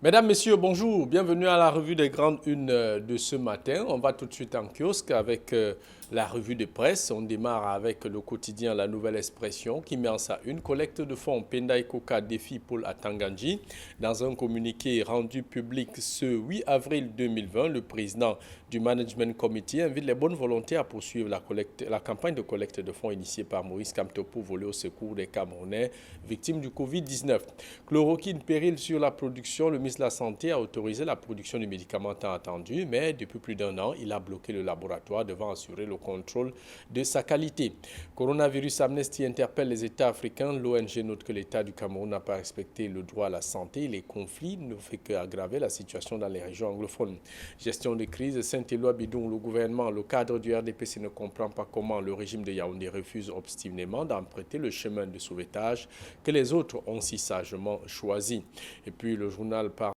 Mesdames, Messieurs, bonjour. Bienvenue à la revue des grandes unes de ce matin. On va tout de suite en kiosque avec la revue de presse. On démarre avec le quotidien La Nouvelle Expression qui met en sa une collecte de fonds Penda Koka défi Paul Atanganji. Dans un communiqué rendu public ce 8 avril 2020, le président du Management Committee invite les bonnes volontés à poursuivre la campagne de collecte de fonds initiée par Maurice Kamto pour voler au secours des Camerounais victimes du Covid-19. Chloroquine péril sur la production, le ministre de la Santé a autorisé la production du médicament tant attendu, mais depuis plus d'un an, il a bloqué le laboratoire devant assurer le contrôle de sa qualité. Coronavirus Amnesty interpelle les États africains. L'ONG note que l'État du Cameroun n'a pas respecté le droit à la santé. Les conflits ne font qu'aggraver la situation dans les régions anglophones. Gestion de crise, Saint-Éloi Bidon, le gouvernement, le cadre du RDPC ne comprend pas comment le régime de Yaoundé refuse obstinément d'emprunter le chemin de sauvetage que les autres ont si sagement choisi. Et puis le journal parle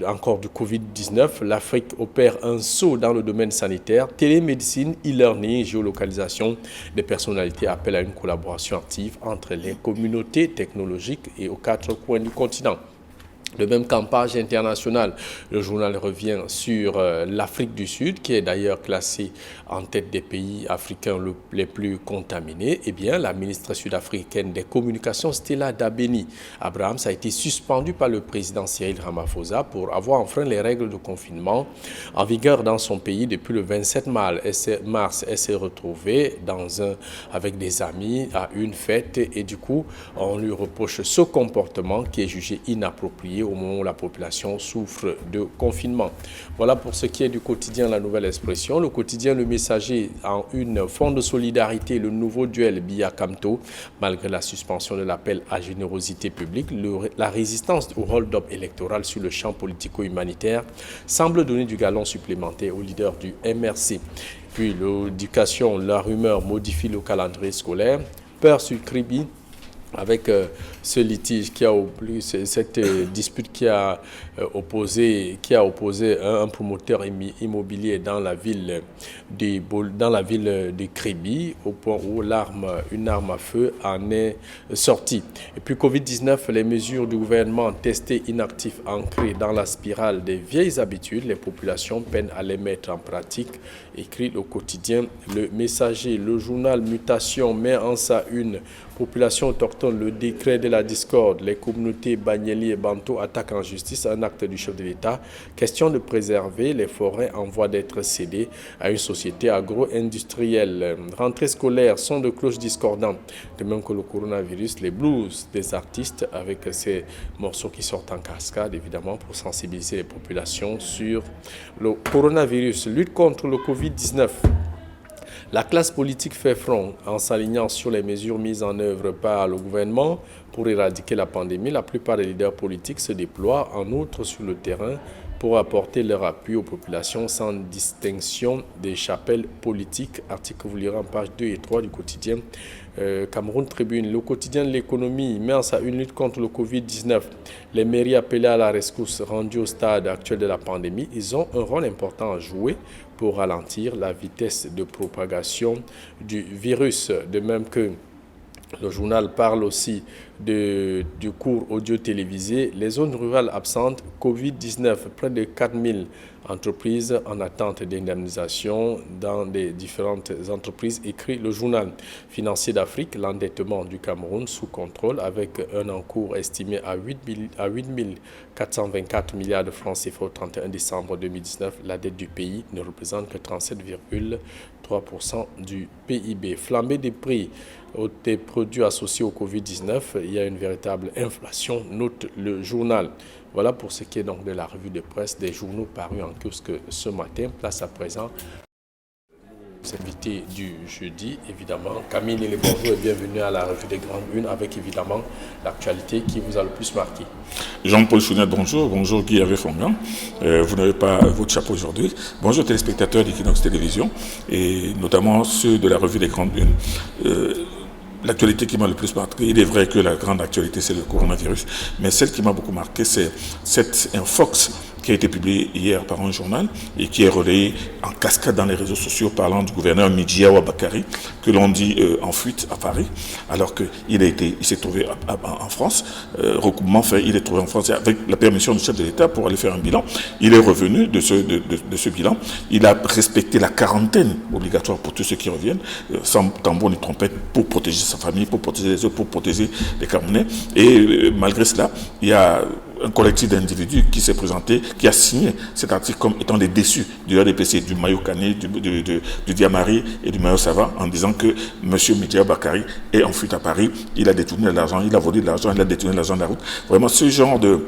encore du Covid-19. L'Afrique opère un saut dans le domaine sanitaire. Télémédecine, e-learning, géolocalisation des personnalités appellent à une collaboration active entre les communautés technologiques et aux quatre coins du continent. Le même campage international, le journal revient sur l'Afrique du Sud, qui est d'ailleurs classée en tête des pays africains les plus contaminés. Eh bien, la ministre sud-africaine des Communications, Stella Dabeni Abrahams, a été suspendue par le président Cyril Ramaphosa pour avoir enfreint les règles de confinement en vigueur dans son pays depuis le 27 mars. Elle s'est retrouvée avec des amis à une fête et du coup, on lui reproche ce comportement qui est jugé inapproprié au moment où la population souffre de confinement. Voilà pour ce qui est du quotidien La Nouvelle Expression. Le quotidien Le Messager en une fonds de solidarité, le nouveau duel Biya-Kamto. Malgré la suspension de l'appel à générosité publique, la résistance au hold-up électoral sur le champ politico-humanitaire semble donner du galon supplémentaire au leader du MRC. Puis l'éducation, la rumeur modifie le calendrier scolaire. Peur sur Kribi, avec ce litige cette dispute qui a opposé un promoteur immobilier dans la ville de Kribi, au point où une arme à feu en est sortie. Et puis Covid-19, les mesures du gouvernement testées inactives ancrées dans la spirale des vieilles habitudes, les populations peinent à les mettre en pratique, écrit au quotidien Le Messager. Le journal Mutation met en sa une population autochtone, le décret de la discorde, les communautés Banyeli et Banto attaquent en justice un acte du chef de l'État. Question de préserver les forêts en voie d'être cédées à une société agro-industrielle. Rentrée scolaire, son de cloches discordantes. De même que le coronavirus, les blues des artistes avec ces morceaux qui sortent en cascade, évidemment, pour sensibiliser les populations sur le coronavirus. Lutte contre le Covid-19. La classe politique fait front en s'alignant sur les mesures mises en œuvre par le gouvernement pour éradiquer la pandémie. La plupart des leaders politiques se déploient en outre sur le terrain pour apporter leur appui aux populations sans distinction des chapelles politiques. Article que vous lirez en page 2 et 3 du quotidien Cameroun Tribune. Le quotidien de l'économie met en sa une lutte contre le Covid-19. Les mairies appelées à la rescousse rendues au stade actuel de la pandémie, ils ont un rôle important à jouer pour ralentir la vitesse de propagation du virus. De même que le journal parle aussi du cours audio télévisé. Les zones rurales absentes, Covid-19, près de 4000 entreprises en attente d'indemnisation dans des différentes entreprises, écrit le journal financier d'Afrique. L'endettement du Cameroun sous contrôle avec un encours estimé à 8 424 milliards de francs CFA au 31 décembre 2019. La dette du pays ne représente que 37,3% du PIB. Flambée des prix des produits associés au Covid-19, il y a une véritable inflation, note le journal. Voilà pour ce qui est donc de la revue de presse des journaux parus en kiosque ce matin. Place à présent aux invités du jeudi, évidemment. Camille et bonjour et bienvenue à la revue des grandes unes avec évidemment l'actualité qui vous a le plus marqué. Jean-Paul Chounet, bonjour. Bonjour Guy Hervé-Fongan. Vous n'avez pas votre chapeau aujourd'hui. Bonjour téléspectateurs d'Equinox Télévision et notamment ceux de la revue des grandes unes. L'actualité qui m'a le plus marqué, il est vrai que la grande actualité c'est le coronavirus, mais celle qui m'a beaucoup marqué c'est un Fox qui a été publié hier par un journal et qui est relayé en cascade dans les réseaux sociaux parlant du gouverneur Midjiawa Bakari, que l'on dit en fuite à Paris, alors qu'il s'est trouvé en France. Recoupement fait, il est trouvé en France avec la permission du chef de l'État pour aller faire un bilan. Il est revenu de ce bilan. Il a respecté la quarantaine obligatoire pour tous ceux qui reviennent, sans tambour ni trompette, pour protéger sa famille, pour protéger les autres, pour protéger les Camerounais. Et malgré cela, il y a un collectif d'individus qui s'est présenté, qui a signé cet article comme étant des déçus du RDPC, du Mayo Kané, du Diamari et du Mayo Sava, en disant que M. Midjiawa Bakari est en fuite à Paris, il a détourné de l'argent, il a volé de l'argent, il a détourné de l'argent de la route. Vraiment, ce genre de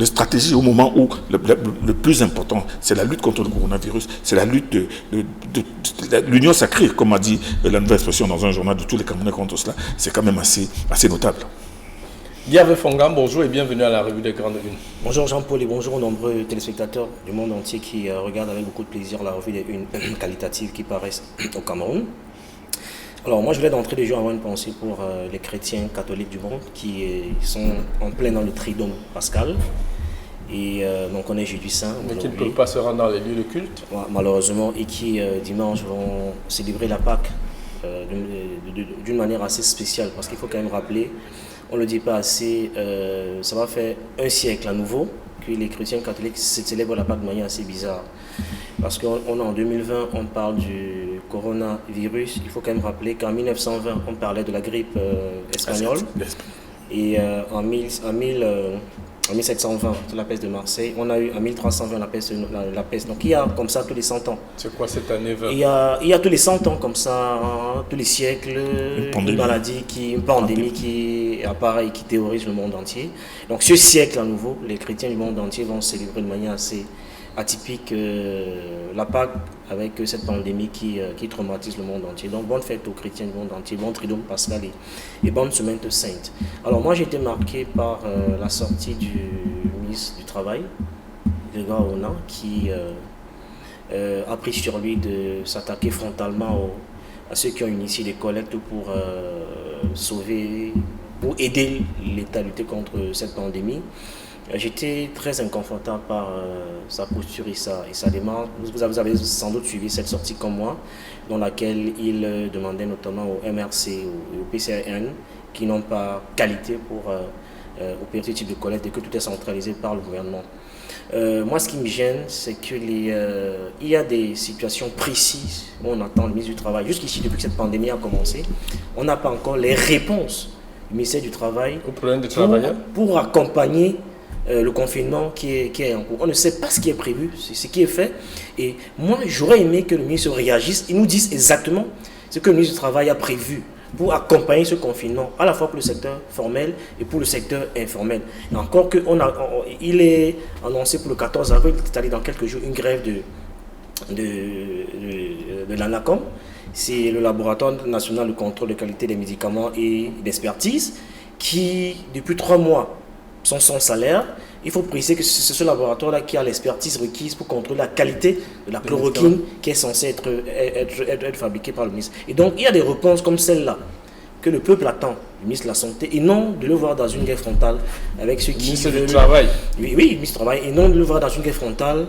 stratégie au moment où le plus important, c'est la lutte contre le coronavirus, c'est la lutte de l'union sacrée, comme a dit la nouvelle expression dans un journal de tous les Camerounais contre cela, c'est quand même assez notable. Guy Fongam, bonjour et bienvenue à la revue des Grandes Unes. Bonjour Jean-Paul et bonjour aux nombreux téléspectateurs du monde entier qui regardent avec beaucoup de plaisir la revue des Unes qualitatives qui paraissent au Cameroun. Alors moi je voulais d'entrée de jeu avoir une pensée pour les chrétiens catholiques du monde qui sont en plein dans le Triduum pascal. Et donc on est Jésus Saint. Mais qui ne peuvent pas se rendre dans les lieux de culte. Malheureusement, et qui dimanche vont célébrer la Pâque d'une manière assez spéciale, parce qu'il faut quand même rappeler, on ne le dit pas assez, ça va faire un siècle à nouveau que les chrétiens catholiques célèbrent la Pâque de manière assez bizarre. Parce qu'en 2020, on parle du coronavirus. Il faut quand même rappeler qu'en 1920, on parlait de la grippe espagnole. Et en 1720, c'est la peste de Marseille. On a eu en 1320 la peste. Donc il y a comme ça tous les 100 ans. C'est quoi cette année 20? Il y a tous les 100 ans comme ça, tous les siècles, une maladie, une pandémie qui apparaît et qui terrorise le monde entier. Donc ce siècle à nouveau, les chrétiens du monde entier vont célébrer de manière assez atypique la Pâque avec cette pandémie qui traumatise le monde entier. Donc bonne fête aux chrétiens du monde entier, bon Triduum pascal et bonne semaine de Sainte. Alors moi j'ai été marqué par la sortie du ministre du Travail, Grégoire Ona, qui a pris sur lui de s'attaquer frontalement à ceux qui ont initié des collectes pour aider l'État à lutter contre cette pandémie. J'étais très inconfortable par sa posture et sa démarche. Vous avez sans doute suivi cette sortie comme moi, dans laquelle il demandait notamment au MRC et au PCRN qui n'ont pas qualité pour opérer ce type de collecte et que tout est centralisé par le gouvernement. Moi, ce qui me gêne, c'est qu'il y a des situations précises où on attend le ministre du Travail. Jusqu'ici, depuis que cette pandémie a commencé, on n'a pas encore les réponses du ministère du Travail au problème des travailleurs pour accompagner le confinement qui est en cours. On ne sait pas ce qui est prévu, c'est ce qui est fait. Et moi, j'aurais aimé que le ministre réagisse et nous dise exactement ce que le ministre du Travail a prévu pour accompagner ce confinement, à la fois pour le secteur formel et pour le secteur informel. Et encore il est annoncé pour le 14 avril, c'est-à-dire dans quelques jours, une grève de l'ANACOM. C'est le laboratoire national de contrôle de qualité des médicaments et d'expertise qui, depuis 3 mois, sont sans salaire. Il faut préciser que c'est ce laboratoire-là qui a l'expertise requise pour contrôler la qualité de la chloroquine qui est censée être fabriquée par le ministre. Et donc, il y a des réponses comme celle-là que le peuple attend du ministre de la Santé, et non de le voir dans une guerre frontale avec ceux qui... ministre du Travail. Oui, le ministre du Travail, et non de le voir dans une guerre frontale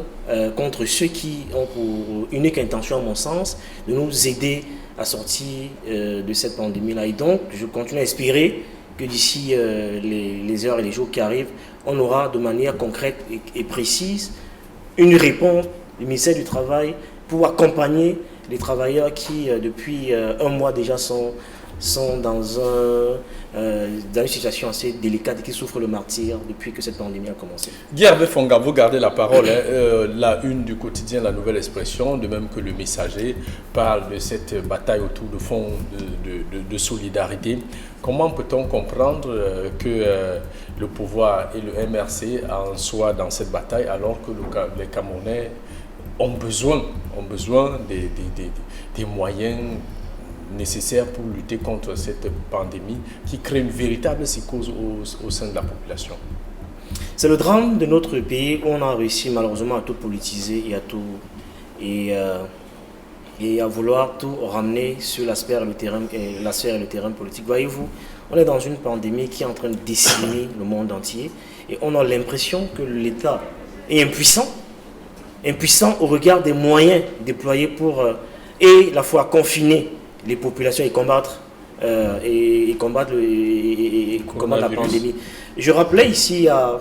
contre ceux qui ont pour unique intention, à mon sens, de nous aider à sortir de cette pandémie-là. Et donc, je continue à espérer que d'ici les heures et les jours qui arrivent, on aura de manière concrète et précise une réponse du ministère du Travail pour accompagner les travailleurs qui, depuis un mois déjà, sont dans une situation assez délicate et qui souffrent le martyre depuis que cette pandémie a commencé. Guy Fonga, vous gardez la parole. La une du quotidien La Nouvelle Expression, de même que le Messager, parle de cette bataille autour de fonds de solidarité. Comment peut-on comprendre que le pouvoir et le MRC en soient dans cette bataille alors que les Camerounais ont besoin des moyens nécessaires pour lutter contre cette pandémie qui crée une véritable psychose au sein de la population? C'est le drame de notre pays où on a réussi malheureusement à tout politiser et à tout... et à vouloir tout ramener sur la sphère et le terrain politique. Voyez-vous, on est dans une pandémie qui est en train de décimer le monde entier et on a l'impression que l'État est impuissant au regard des moyens déployés pour et la fois confiner les populations et combattre la pandémie. Je rappelais ici il y a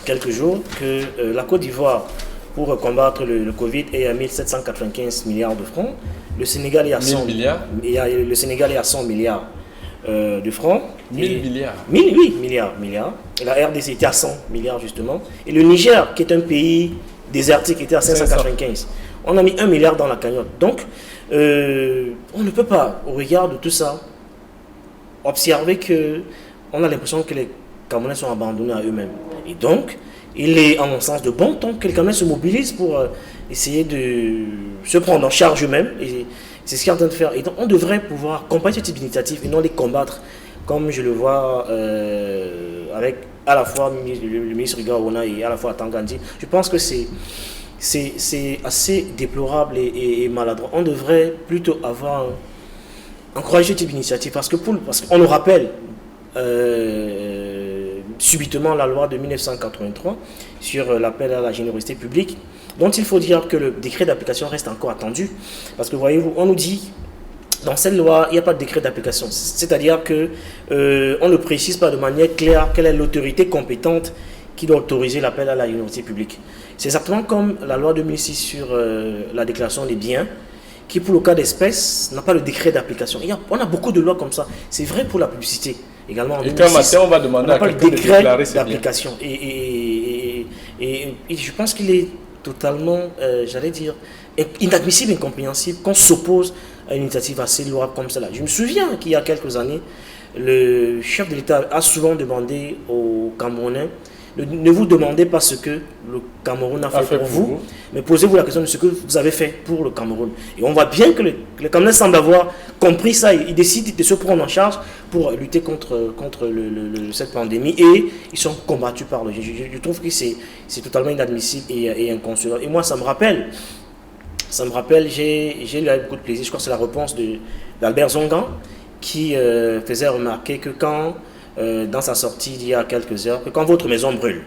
quelques jours que la Côte d'Ivoire, pour combattre le Covid, est à 1795 milliards de francs. Le Sénégal est à 100 milliards. Le Sénégal est à 100 milliards de francs. 1000 milliards. Oui, milliards. Et la RDC était à 100 milliards justement. Et le Niger, qui est un pays désertique, était à 595. On a mis 1 milliard dans la cagnotte. Donc, on ne peut pas, au regard de tout ça, observer qu'on a l'impression que les Camerounais sont abandonnés à eux-mêmes. Et donc, il est, en mon sens, de bon temps que les Camerounais se mobilisent pour essayer de se prendre en charge eux-mêmes. Et c'est ce qu'ils sont en train de faire. Et donc, on devrait pouvoir accompagner ce type d'initiative et non les combattre, comme je le vois avec à la fois le ministre Rigaona et à la fois Tangandi. Je pense que c'est assez déplorable et maladroit. On devrait plutôt avoir encouragé ce type d'initiative parce qu'on nous rappelle subitement la loi de 1983 sur l'appel à la générosité publique, dont il faut dire que le décret d'application reste encore attendu. Parce que voyez-vous, on nous dit, dans cette loi, il n'y a pas de décret d'application. C'est-à-dire qu'on ne précise pas de manière claire quelle est l'autorité compétente qui doit autoriser l'appel à la générosité publique. C'est exactement comme la loi 2006 sur la déclaration des biens, qui pour le cas d'espèce n'a pas le décret d'application. On a beaucoup de lois comme ça. C'est vrai pour la publicité également. Et quand matin, on va demander à quelqu'un de déclarer ses biens. D'application. Et je pense qu'il est totalement, j'allais dire, inadmissible, incompréhensible qu'on s'oppose à une initiative assez louable comme cela. Je me souviens qu'il y a quelques années, le chef de l'État a souvent demandé aux Camerounais: ne vous demandez pas ce que le Cameroun a fait pour vous, mais posez-vous la question de ce que vous avez fait pour le Cameroun. Et on voit bien que les Camerounais semblent avoir compris ça. Ils décident de se prendre en charge pour lutter contre cette pandémie et ils sont combattus par le. Je trouve que c'est totalement inadmissible et inconcevable. Et moi, ça me rappelle, j'ai eu beaucoup de plaisir. Je crois que c'est la réponse d'Albert Zongan qui faisait remarquer que dans sa sortie d'il y a quelques heures, que quand votre maison brûle,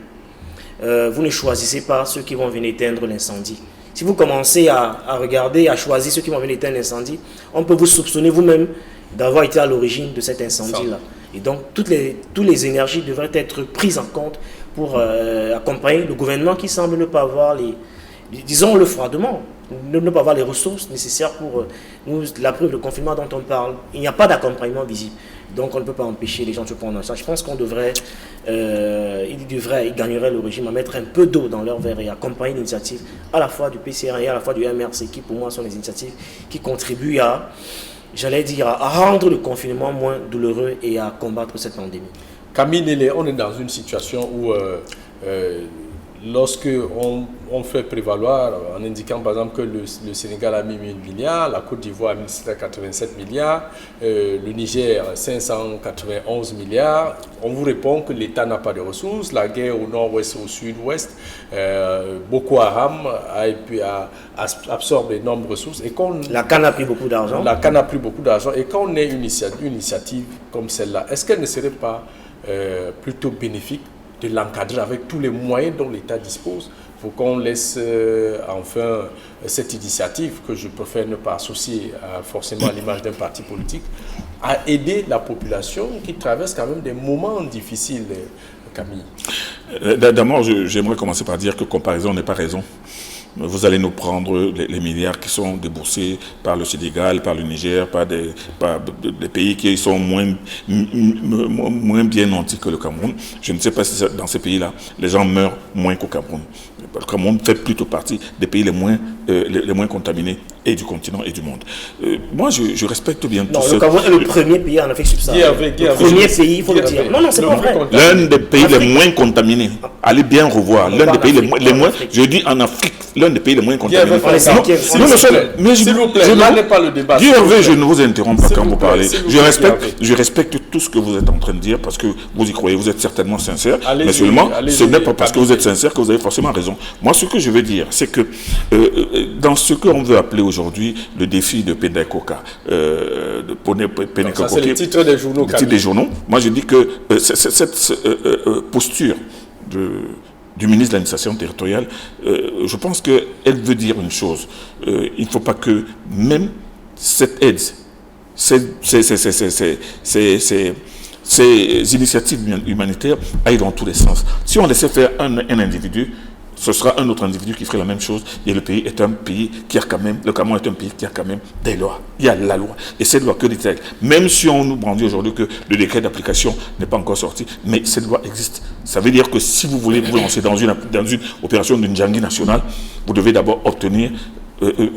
vous ne choisissez pas ceux qui vont venir éteindre l'incendie. Si vous commencez à regarder, à choisir ceux qui vont venir éteindre l'incendie, on peut vous soupçonner vous-même d'avoir été à l'origine de cet incendie-là. Et donc, toutes les énergies devraient être prises en compte pour accompagner le gouvernement qui semble ne pas avoir disons-le froidement, ne pas avoir les ressources nécessaires pour la preuve, le confinement dont on parle. Il n'y a pas d'accompagnement visible. Donc on ne peut pas empêcher les gens de se prendre en charge. Je pense qu'on devrait, il gagnerait le régime à mettre un peu d'eau dans leur verre et accompagner l'initiative à la fois du PCR et à la fois du MRC, qui pour moi sont des initiatives qui contribuent à rendre le confinement moins douloureux et à combattre cette pandémie. Camille Nélé, on est dans une situation où lorsque on fait prévaloir, en indiquant par exemple que le Sénégal a mis 1000 milliards, la Côte d'Ivoire a mis 787 milliards, le Niger 591 milliards, on vous répond que l'État n'a pas de ressources, la guerre au nord-ouest et au sud-ouest, Boko Haram absorbe d'énormes ressources. Et la CAN a pris beaucoup d'argent. Et quand on a une initiative comme celle-là, est-ce qu'elle ne serait pas plutôt bénéfique de l'encadrer avec tous les moyens dont l'État dispose? Il faut qu'on laisse enfin cette initiative, que je préfère ne pas associer forcément à l'image d'un parti politique, à aider la population qui traverse quand même des moments difficiles, Camille. D'abord, j'aimerais commencer par dire que comparaison n'est pas raison. Vous allez nous prendre les milliards qui sont déboursés par le Sénégal, par le Niger, par des pays qui sont moins bien nantis que le Cameroun. Je ne sais pas si dans ces pays-là, les gens meurent moins qu'au Cameroun. Le Cameroun fait plutôt partie des pays les moins contaminés et du continent et du monde. Moi, je respecte bien tout ça. Le Cameroun est le premier pays en Afrique subsaharienne. Le premier pays, il faut le dire. Non, c'est pas vrai. L'un des pays les moins contaminés. Allez bien revoir. L'un des pays les moins. Je dis en Afrique, l'un des pays les moins contaminés. S'il vous plaît, là n'est pas le débat. Dieu Hervé, je ne vous interromps pas quand vous parlez. Je respecte tout ce que vous êtes en train de dire parce que vous y croyez, vous êtes certainement sincère. Mais seulement, ce n'est pas parce que vous êtes sincère que vous avez forcément raison. Moi, ce que je veux dire, c'est que dans ce qu'on veut appeler aujourd'hui le défi de Penekoka, ça c'est le titre des journaux. Le titre des journaux. Moi je dis que cette posture du ministre de l'administration territoriale, je pense qu'elle veut dire une chose. Il ne faut pas que même cette aide, ces initiatives humanitaires aillent dans tous les sens. Si on laissait faire un individu, ce sera un autre individu qui ferait la même chose. Et le pays est un pays qui a quand même, le Cameroun est un pays qui a quand même des lois. Il y a la loi. Et cette loi, que dit-elle? Même si on nous brandit aujourd'hui que le décret d'application n'est pas encore sorti, mais cette loi existe. Ça veut dire que si vous voulez vous lancer dans une opération d'une Djangui nationale, vous devez d'abord obtenir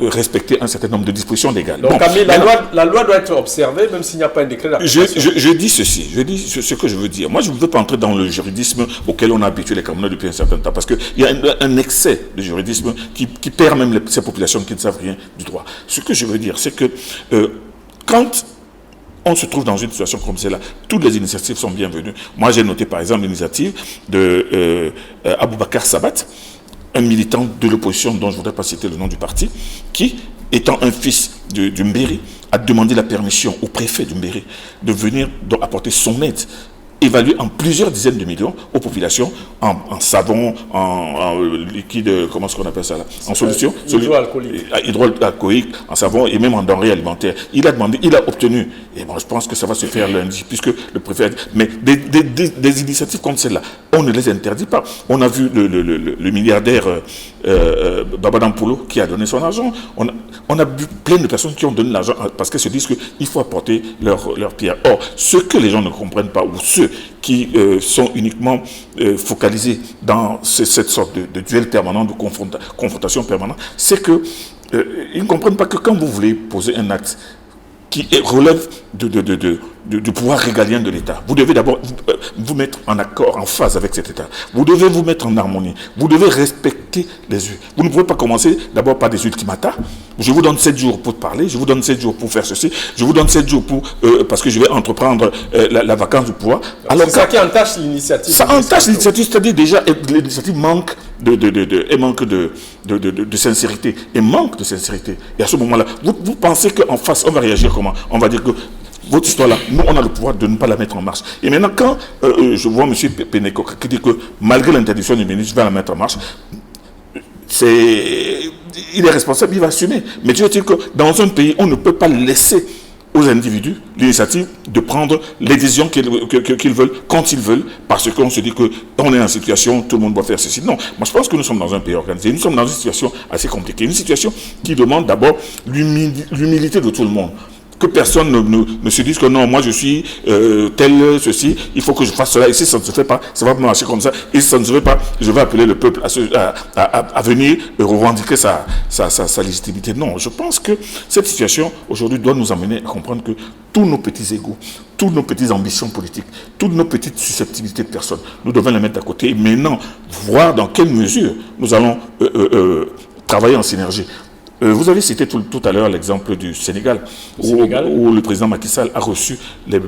respecter un certain nombre de dispositions légales. Donc, Camille, la loi doit être observée, même s'il n'y a pas un décret d'application. Je dis ceci, je dis ce que je veux dire. Moi, je ne veux pas entrer dans le juridisme auquel on a habitué les Camerounais depuis un certain temps, parce qu'il y a un excès de juridisme qui perd même ces populations qui ne savent rien du droit. Ce que je veux dire, c'est que quand on se trouve dans une situation comme celle-là, toutes les initiatives sont bienvenues. Moi, j'ai noté par exemple l'initiative de Aboubakar Sabat, un militant de l'opposition dont je ne voudrais pas citer le nom du parti, qui, étant un fils du Mbéry, a demandé la permission au préfet du Mbéry de venir apporter son aide, évaluée en plusieurs dizaines de millions aux populations, en savon, en liquide, comment est-ce qu'on appelle ça là, en solution hydroalcoolique, en savon et même en denrées alimentaires. Il a demandé, il a obtenu, et bon, je pense que ça va se faire lundi, puisque le préfet a dit, mais des initiatives comme celle-là, on ne les interdit pas. On a vu le milliardaire Baba Dampolo qui a donné son argent. On a vu plein de personnes qui ont donné l'argent parce qu'elles se disent qu'il faut apporter leur pierre. Or, ce que les gens ne comprennent pas, ou ceux qui sont uniquement focalisés dans cette sorte de duel permanent, de confrontation permanente, c'est qu'ils ne comprennent pas que quand vous voulez poser un acte qui relève du pouvoir régalien de l'État, vous devez d'abord vous mettre en accord, en phase avec cet État. Vous devez vous mettre en harmonie. Vous devez respecter les yeux. Vous ne pouvez pas commencer d'abord par des ultimata. Je vous donne 7 jours pour parler, je vous donne 7 jours pour faire ceci, je vous donne 7 jours parce que je vais entreprendre la vacance du pouvoir. C'est ça qui entache l'initiative. Ça entache l'initiative, c'est-à-dire déjà l'initiative manque de sincérité. Et manque de sincérité. Et à ce moment-là, vous pensez qu'en face, on va réagir comment? On va dire que votre histoire-là, nous, on a le pouvoir de ne pas la mettre en marche. Et maintenant, quand je vois M. Penekoka qui dit que malgré l'interdiction du ministre, je vais la mettre en marche, il est responsable, il va assumer. Mais je veux dire que dans un pays, on ne peut pas laisser aux individus l'initiative de prendre les décisions qu'ils veulent, quand ils veulent, parce qu'on se dit qu'on est en situation, tout le monde doit faire ceci. Non, moi je pense que nous sommes dans un pays organisé, nous sommes dans une situation assez compliquée, une situation qui demande d'abord l'humilité de tout le monde. Que personne ne se dise que non, moi je suis tel, ceci, il faut que je fasse cela, et si ça ne se fait pas, ça va marcher comme ça, et si ça ne se fait pas, je vais appeler le peuple à venir revendiquer sa légitimité. Non, je pense que cette situation aujourd'hui doit nous amener à comprendre que tous nos petits égos, toutes nos petites ambitions politiques, toutes nos petites susceptibilités de personnes, nous devons les mettre à côté, et maintenant voir dans quelle mesure nous allons travailler en synergie. Vous avez cité tout à l'heure l'exemple du Sénégal, où le président Macky Sall a reçu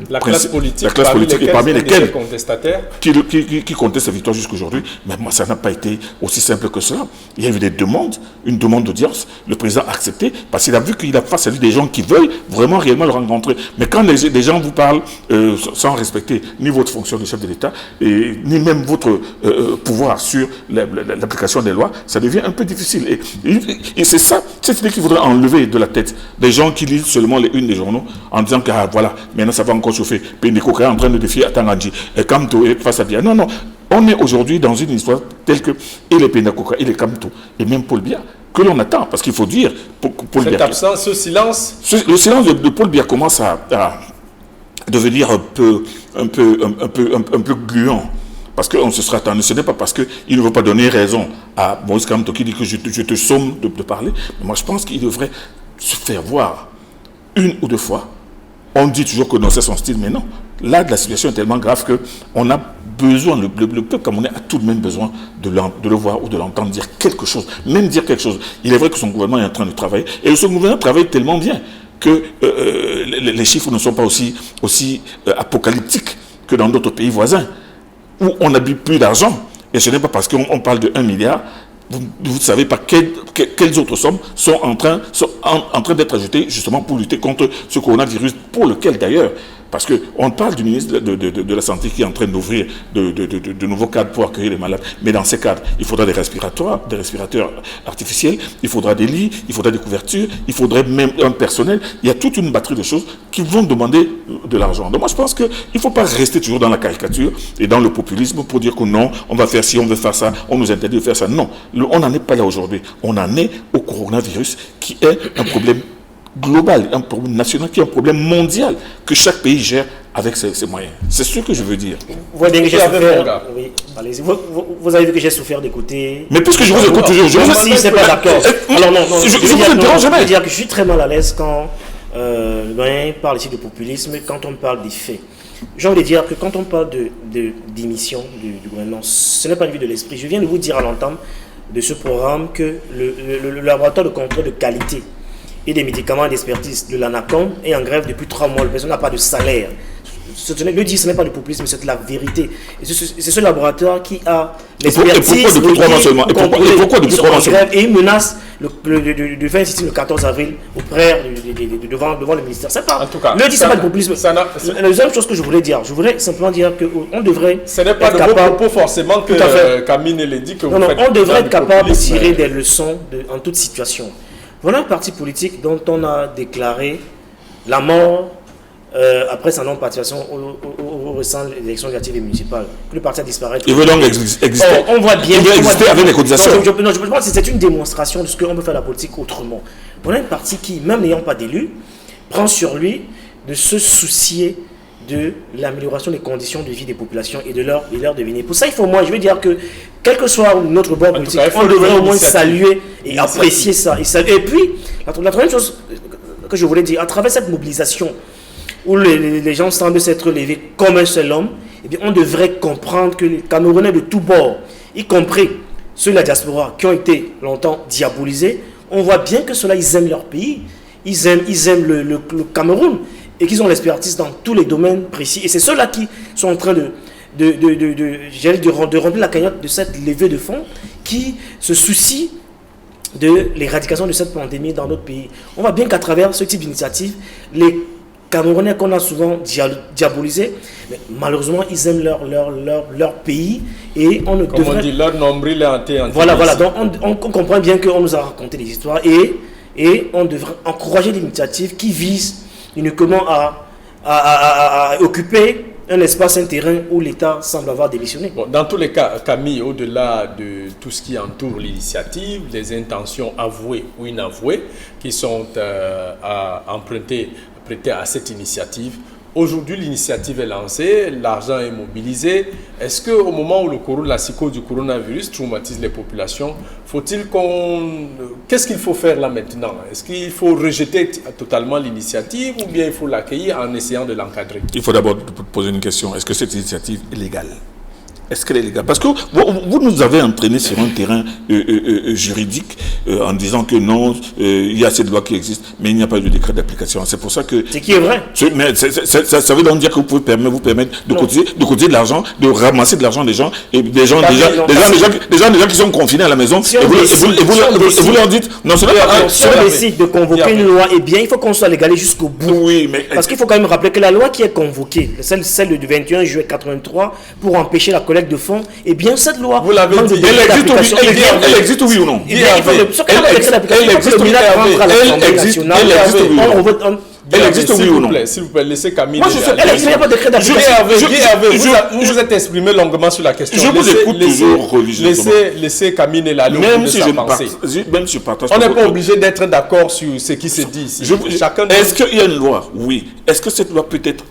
la classe politique et parmi lesquels contestataires qui contestent sa victoire jusqu'aujourd'hui. Mais moi, ça n'a pas été aussi simple que cela. Il y a eu des demandes, une demande d'audience. Le président a accepté parce qu'il a vu qu'il a face à lui des gens qui veulent vraiment réellement le rencontrer. Mais quand des gens vous parlent sans respecter ni votre fonction de chef de l'État, ni même votre pouvoir sur l'application des lois, ça devient un peu difficile. Et c'est ça. C'est ce qu'il faudrait enlever de la tête des gens qui lisent seulement les unes des journaux en disant que voilà, maintenant ça va encore chauffer. Penekoka est en train de défier Atangadji, Kamto et face à Biya. Non, on est aujourd'hui dans une histoire telle que et les Penekoka, et les Kamto, et même Paul Biya, que l'on attend, parce qu'il faut dire, Paul Biya. Cette absence, ce silence. Le silence de Paul Biya commence à devenir un peu gluant. Parce qu'on se sera attendu, ce n'est pas parce qu'il ne veut pas donner raison à Maurice Kamto qui dit que je te somme de parler. Mais moi, je pense qu'il devrait se faire voir une ou deux fois. On dit toujours que non, c'est son style, mais non. Là, la situation est tellement grave qu'on a besoin, le peuple camerounais a tout de même besoin de le voir ou de l'entendre dire quelque chose, même dire quelque chose. Il est vrai que son gouvernement est en train de travailler, et son gouvernement travaille tellement bien que les chiffres ne sont pas aussi apocalyptiques que dans d'autres pays voisins, où on n'a plus d'argent. Et ce n'est pas parce qu'on parle de 1 milliard vous ne savez pas quelles autres sommes sont en train d'être ajoutées justement pour lutter contre ce coronavirus, pour lequel d'ailleurs, parce qu'on parle du ministre de la Santé qui est en train d'ouvrir de nouveaux cadres pour accueillir les malades. Mais dans ces cadres, il faudra des respirateurs artificiels, il faudra des lits, il faudra des couvertures, il faudrait même un personnel. Il y a toute une batterie de choses qui vont demander de l'argent. Donc moi, je pense qu'il ne faut pas rester toujours dans la caricature et dans le populisme pour dire que non, on va faire ci, on veut faire ça, on nous interdit de faire ça. Non, on n'en est pas là aujourd'hui. On en est au coronavirus qui est un problème global, un problème national, qui est un problème mondial que chaque pays gère avec ses moyens. C'est ce que je veux dire. Vous voyez que j'ai souffert. Oui, allez-y. Vous avez vu que j'ai souffert d'écouter. Mais puisque je vous écoute toujours, je vous si c'est pas d'accord. Alors non, je vous interromps jamais. Je veux dire que je suis très mal à l'aise quand le doyen parle ici de populisme, quand on parle des faits. J'ai envie de dire que quand on parle d'émission du gouvernement, ce n'est pas une vue de l'esprit. Je viens de vous dire à l'entame de ce programme que le laboratoire de contrôle de qualité et des médicaments et d'expertise de l'ANACOM est en grève depuis 3 mois. Le personne n'a pas de salaire. Le dire, ce n'est pas du populisme, c'est de la vérité. Et c'est ce laboratoire qui a l'expertise. Et pourquoi depuis 3 mois seulement? Et pourquoi depuis 3 mois seulement? Et il menace de faire ici le 14 avril auprès devant le ministère. C'est pas. En tout cas, le dit, c'est pas du populisme. La deuxième chose que je voulais dire, je voudrais simplement dire qu'on devrait. Ce n'est pas de vos propos forcément que Camille ne l'a dit que vous faites. On devrait être capable de tirer des leçons en toute situation. Voilà un parti politique dont on a déclaré la mort après sa non-participation aux récentes élections législatives et municipales. Que le parti a disparu. Il veut donc exister. On voit bien. Il veut exister avec les cotisations. Je pense que c'est une démonstration de ce qu'on peut faire la politique autrement. On a un parti qui, même n'ayant pas d'élu, prend sur lui de se soucier de l'amélioration des conditions de vie des populations et de leur devenir. Pour ça, il faut, moi, je veux dire que, quel que soit notre bord politique, on devrait au moins saluer et apprécier ça. Et puis, la troisième chose que je voulais dire, à travers cette mobilisation, où les gens semblent s'être levés comme un seul homme, eh bien, on devrait comprendre que les Camerounais de tous bords, y compris ceux de la diaspora qui ont été longtemps diabolisés, on voit bien que ceux-là, ils aiment leur pays, ils aiment le Cameroun, et qu'ils ont l'expertise dans tous les domaines précis. Et c'est ceux-là qui sont en train de remplir la cagnotte de cette levée de fonds, qui se soucient de l'éradication de cette pandémie dans notre pays. On voit bien qu'à travers ce type d'initiative, les Camerounais qu'on a souvent diabolisés, mais malheureusement, ils aiment leur pays et on ne Comme on dit, leur nombril est hanté. Voilà. Donc on comprend bien qu'on nous a raconté des histoires et on devrait encourager l'initiative qui vise uniquement à occuper un espace, un terrain où l'État semble avoir démissionné. Bon, dans tous les cas, Camille, au-delà de tout ce qui entoure l'initiative, les intentions avouées ou inavouées qui sont prêtées à cette initiative, aujourd'hui l'initiative est lancée, l'argent est mobilisé. Est-ce qu'au moment où la psychose du coronavirus traumatise les populations, qu'est-ce qu'il faut faire là maintenant? Est-ce qu'il faut rejeter totalement l'initiative ou bien il faut l'accueillir en essayant de l'encadrer? Il faut d'abord poser une question. Est-ce que cette initiative est légale? Est-ce qu'elle est légale? Parce que vous nous avez entraîné sur un terrain juridique en disant que non, il y a cette loi qui existe, mais il n'y a pas de décret d'application. C'est pour ça que... C'est qui est vrai. Mais ça veut donc dire que vous pouvez vous permettre de cotiser de l'argent, de ramasser de l'argent des gens, et des gens déjà qui sont confinés à la maison, et vous leur dites... Non, si on décide de convoquer une loi, eh bien, il faut qu'on soit légalé jusqu'au bout. Oui, mais... Parce qu'il faut quand même rappeler que la loi qui est convoquée, celle du 21 juillet 83, pour empêcher la collecte de fonds, et bien cette loi, vous l'avez dit, elle existe oui ou non? Elle existe oui ou non? S'il vous plaît, laissez Camille. Il n'y a pas de décret d'application. Vous êtes exprimé longuement sur la question. Je vous écoute toujours religieusement. Laissez Camille et la même si je partage. On n'est pas obligé d'être d'accord sur ce qui se dit ici. Est-ce qu'il y a une loi? Oui. Est-ce que cette loi peut être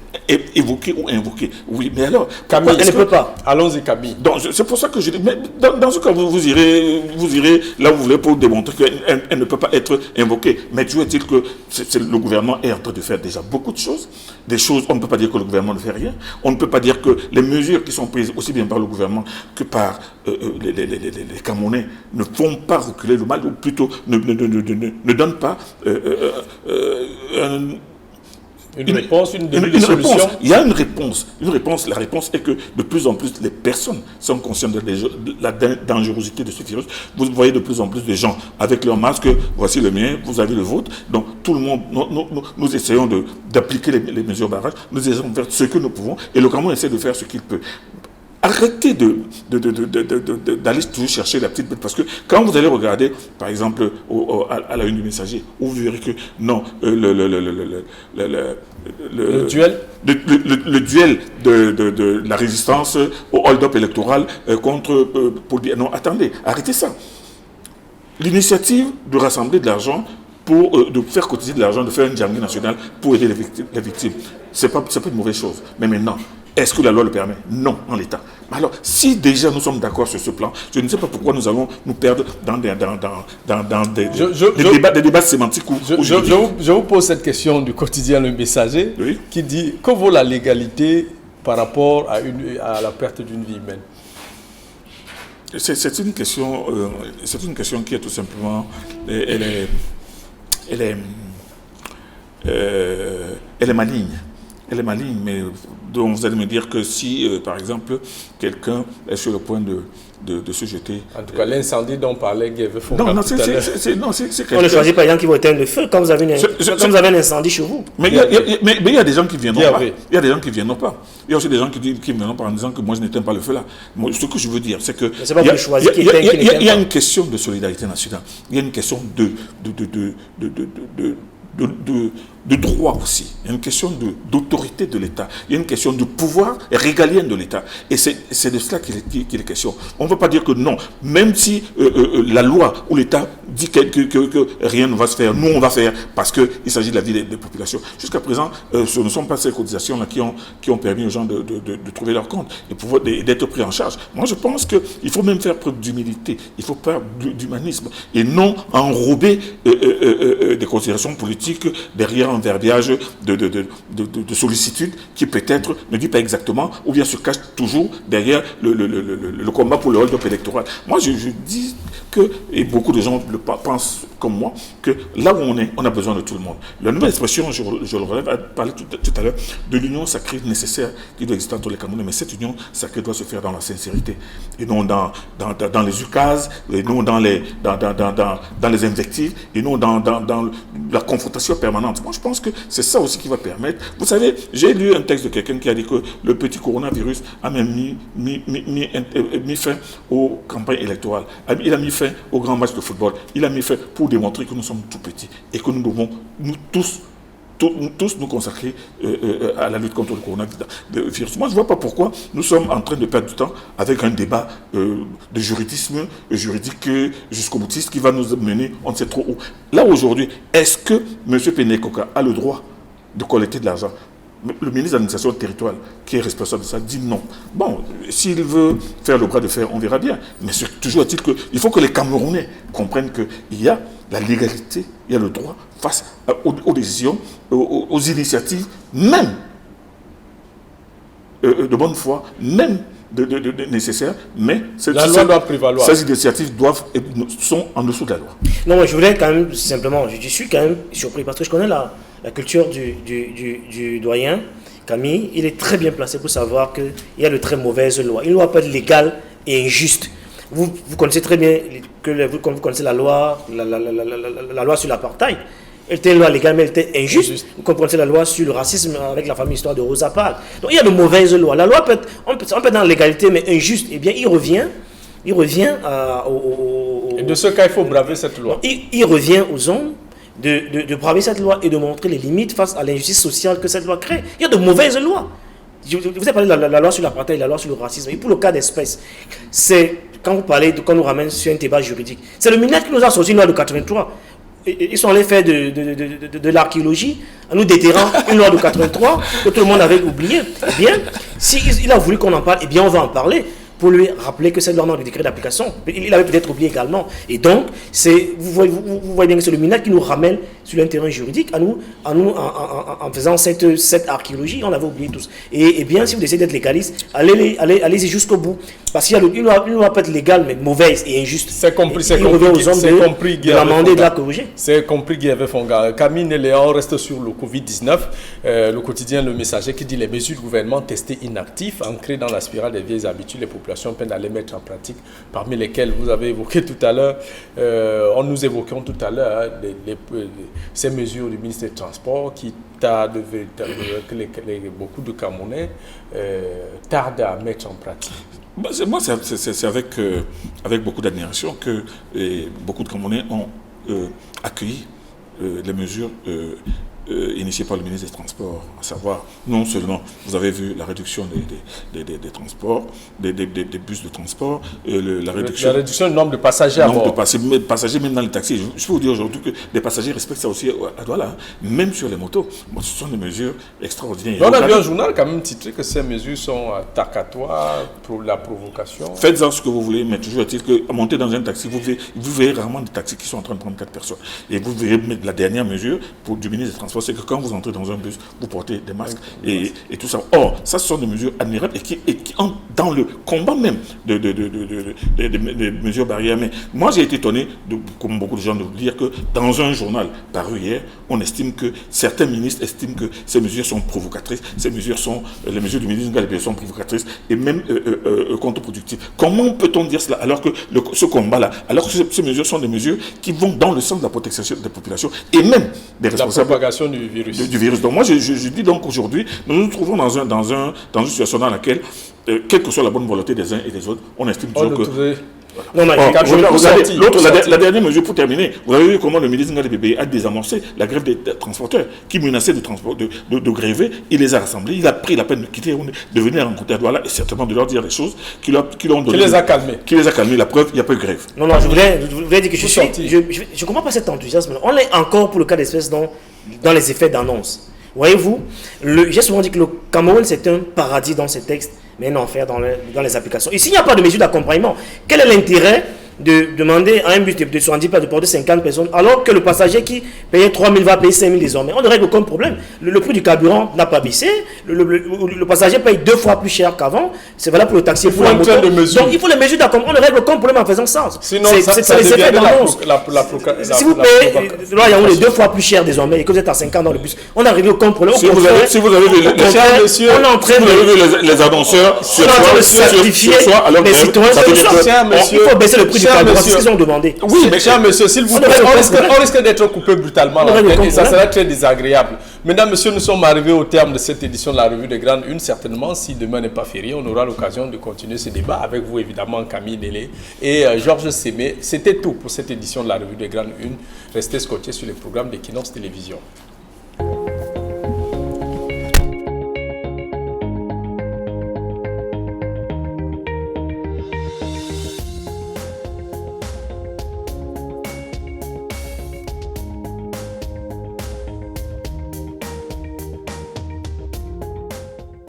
évoquée ou invoquée? Oui. Mais alors, Camille, elle ne peut pas. Allons-y, Camille. C'est pour ça que je dis. Mais dans ce cas, vous irez là où vous voulez pour démontrer qu'elle ne peut pas être invoquée. Mais toujours est-il que le gouvernement est en train de faire déjà beaucoup de choses. Des choses, on ne peut pas dire que le gouvernement ne fait rien. On ne peut pas dire que les mesures qui sont prises aussi bien par le gouvernement que par les Camerounais ne font pas reculer le mal, ou plutôt ne donnent pas Une réponse, une solution. Réponse. Il y a une réponse. La réponse est que de plus en plus, les personnes sont conscientes de la dangerosité de ce virus. Vous voyez de plus en plus de gens avec leur masque. Voici le mien, vous avez le vôtre. Donc, tout le monde, nous essayons d'appliquer les mesures barrages. Nous essayons de faire ce que nous pouvons. Et le Cameroun essaie de faire ce qu'il peut. Arrêtez d'aller toujours chercher la petite bête, parce que quand vous allez regarder, par exemple, à la une du Messager, vous verrez que non, le duel de la résistance au hold-up électoral pour dire non, attendez, arrêtez ça. L'initiative de rassembler de l'argent de faire cotiser de l'argent, de faire un djangui national pour aider les victimes, c'est pas une mauvaise chose. Mais maintenant, est-ce que la loi le permet? Non, en l'état. Alors, si déjà nous sommes d'accord sur ce plan, je ne sais pas pourquoi nous allons nous perdre dans des débats sémantiques. Je vous pose cette question du quotidien Le Messager, oui, qui dit que vaut la légalité par rapport à la perte d'une vie humaine? C'est une question qui est tout simplement, elle est maligne. Elle est maligne, mais donc vous allez me dire que si, par exemple, quelqu'un est sur le point de se jeter... En tout cas, l'incendie dont parlait Guy Fonga. Non, c'est quelqu'un... On ne choisit pas les gens qui vont éteindre le feu quand vous avez un incendie chez vous. Mais il y a des gens qui ne viendront pas. Il y a des gens qui ne viendront pas. Il y a aussi des gens qui ne viendront pas en disant que moi, je n'éteins pas le feu là. Moi, ce que je veux dire, c'est que... Il y a une question de solidarité nationale. Il y a une question de droit aussi. Il y a une question d'autorité de l'État. Il y a une question de pouvoir régalien de l'État. Et c'est de cela qu'il est question. On ne va pas dire que non. Même si la loi ou l'État dit que rien ne va se faire, nous on va faire parce qu'il s'agit de la vie des populations. Jusqu'à présent, ce ne sont pas ces cotisations-là qui ont permis aux gens de trouver leur compte et d'être pris en charge. Moi je pense qu'il faut même faire preuve d'humilité. Il faut faire d'humanisme et non enrober des considérations politiques derrière un verbiage de sollicitude qui peut-être ne dit pas exactement ou bien se cache toujours derrière le combat pour le hold-up électoral. Moi, je dis que, et beaucoup de gens pensent comme moi, que là où on a besoin de tout le monde. La nouvelle expression, je le relève, a parlé tout à l'heure de l'union sacrée nécessaire qui doit exister entre les Camerounais, mais cette union sacrée doit se faire dans la sincérité et non dans les ukases, et non dans les invectives, et non dans la confrontation permanente. Moi, je pense que c'est ça aussi qui va permettre. Vous savez, j'ai lu un texte de quelqu'un qui a dit que le petit coronavirus a même mis fin aux campagnes électorales. Il a mis fin aux grands matchs de football. Il a mis fin pour démontrer que nous sommes tout petits et que nous devons, nous tous nous consacrer à la lutte contre le coronavirus. Moi, je ne vois pas pourquoi nous sommes en train de perdre du temps avec un débat de juridisme juridique jusqu'au boutiste qui va nous mener on ne sait trop où. Là, aujourd'hui, est-ce que M. Penekoka a le droit de collecter de l'argent? Le ministre de l'administration territoriale, qui est responsable de ça, dit non. Bon, s'il veut faire le bras de fer, on verra bien. Mais toujours est-il qu'il faut que les Camerounais comprennent qu'il y a la légalité, il y a le droit face aux décisions, aux initiatives, même de bonne foi, même de nécessaires, mais la loi doit prévaloir. Ces initiatives sont en dessous de la loi. Non, moi je voulais quand même, simplement, je suis quand même surpris parce que je connais la culture du doyen Camille. Il est très bien placé pour savoir qu'il y a de très mauvaises lois. Une loi peut être légale et injuste. Vous connaissez très bien vous connaissez la loi sur l'apartheid. Elle était une loi légale, mais elle était injuste. Vous comprenez la loi sur le racisme avec la famille histoire de Rosa Parks. Donc il y a de mauvaises lois. La loi peut être, on peut être dans la légalité, mais injuste. Eh bien, il revient Et de ce cas, il faut braver cette loi. Il revient aux hommes de braver cette loi et de montrer les limites face à l'injustice sociale que cette loi crée. Il y a de mauvaises lois. Je vous ai parlé de la loi sur l'apartheid, la loi sur le racisme. Et pour le cas d'espèce, c'est quand on nous ramène sur un débat juridique. C'est le MINED qui nous a sorti une loi de 83. Ils sont allés faire de l'archéologie en nous déterrant une loi de 83 que tout le monde avait oublié. Eh bien, s'il a voulu qu'on en parle, eh bien on va en parler. pour lui rappeler que c'est dans le décret d'application. Il avait peut-être oublié également. Et donc, vous voyez bien que c'est le MINAT qui nous ramène sur un terrain juridique en faisant cette archéologie. On l'avait oublié tous. Et bien, si vous essayez d'être légaliste, allez-y jusqu'au bout. Parce qu'il ne doit pas être légal, mais mauvaise et injuste. C'est compris, c'est compris, de l'amender et de la corriger. C'est compris, Guy Fonga. Camille et Léon restent sur le Covid-19. Le quotidien Le Messager qui dit les mesures du gouvernement testées inactives, ancrées dans la spirale des vieilles habitudes, les populations peinent à les mettre en pratique, parmi lesquelles vous avez évoqué tout à l'heure, nous évoquions tout à l'heure ces mesures du ministère des Transports qui tardent, beaucoup de Camerounais tardent à mettre en pratique. Moi, c'est avec beaucoup d'admiration que beaucoup de Camerounais ont accueilli les mesures initiées par le ministre des Transports, à savoir, non seulement, vous avez vu la réduction des transports, des bus de transport, la réduction du nombre de passagers à bord. De passagers, même dans les taxis. Je peux vous dire aujourd'hui que les passagers respectent ça aussi à Douala, même sur les motos. Bon, ce sont des mesures extraordinaires. On a vu un journal quand même titré que ces mesures sont attacatoires pour la provocation. Faites-en ce que vous voulez, mais toujours est-il que monter dans un taxi, vous verrez rarement des taxis qui sont en train de prendre 4 personnes. Et vous verrez la dernière mesure du ministre des Transports, c'est que quand vous entrez dans un bus, vous portez des masques et tout ça. Or, ça, ce sont des mesures admirables et qui entrent dans le combat même des mesures barrières. Mais moi, j'ai été étonné, comme beaucoup de gens, de dire que dans un journal paru hier, on estime que certains ministres estiment que ces mesures sont provocatrices, les mesures du ministre Ngalébé sont provocatrices et même contre-productives. Comment peut-on dire cela alors que ce combat-là, alors que ces mesures sont des mesures qui vont dans le sens de la protection des populations et même des responsables la propagation du virus. Donc moi, je dis donc aujourd'hui, nous nous trouvons dans une situation dans laquelle, quelle que soit la bonne volonté des uns et des autres, on estime toujours que... Non, mais la dernière mesure pour terminer, vous avez vu comment le ministre Ngalébé a désamorcé la grève des transporteurs qui menaçaient de gréver. Il les a rassemblés, il a pris la peine de quitter, de venir rencontrer à Douala et certainement de leur dire des choses qui l'ont donné. Qui les a calmés. Qui les a calmés. La preuve, il n'y a pas eu de grève. Non, je voudrais dire que je comprends pas cet enthousiasme. On est encore pour le cas d'espèce dans les effets d'annonce. Voyez-vous, j'ai souvent dit que le Cameroun c'est un paradis dans ces textes, mais un enfer dans les applications. Et s'il n'y a pas de mesure d'accompagnement, quel est l'intérêt de demander à un bus de 70 places de porter 50 personnes, alors que le passager qui payait 3 000 va payer 5 000 désormais? On ne règle aucun problème. Le prix du carburant n'a pas baissé. Le passager paye 2 fois plus cher qu'avant. C'est valable pour le taxi et pour la moto. Donc il faut les mesures d'accompagnement. On ne règle aucun problème en faisant ça. Sinon, c'est les effets d'annonce. Si vous payez les 2 fois plus cher désormais et que vous êtes à 50 dans le bus, on n'a réglé aucun problème. Si vous avez vu les annonceurs, on est en train de sacrifier les citoyens. Il faut baisser le prix du carburant, c'est ce qu'ils ont demandé. Oui, mais cher monsieur, s'il vous plaît, on risque d'être coupé brutalement et ça sera très désagréable. Mesdames, messieurs, nous sommes arrivés au terme de cette édition de la Revue des Grandes Unes. Certainement, si demain n'est pas férié, on aura l'occasion de continuer ce débat avec vous, évidemment, Camille Nélé et Georges Sémé. C'était tout pour cette édition de la Revue des Grandes Unes. Restez scotchés sur les programmes d'Equinox Télévision.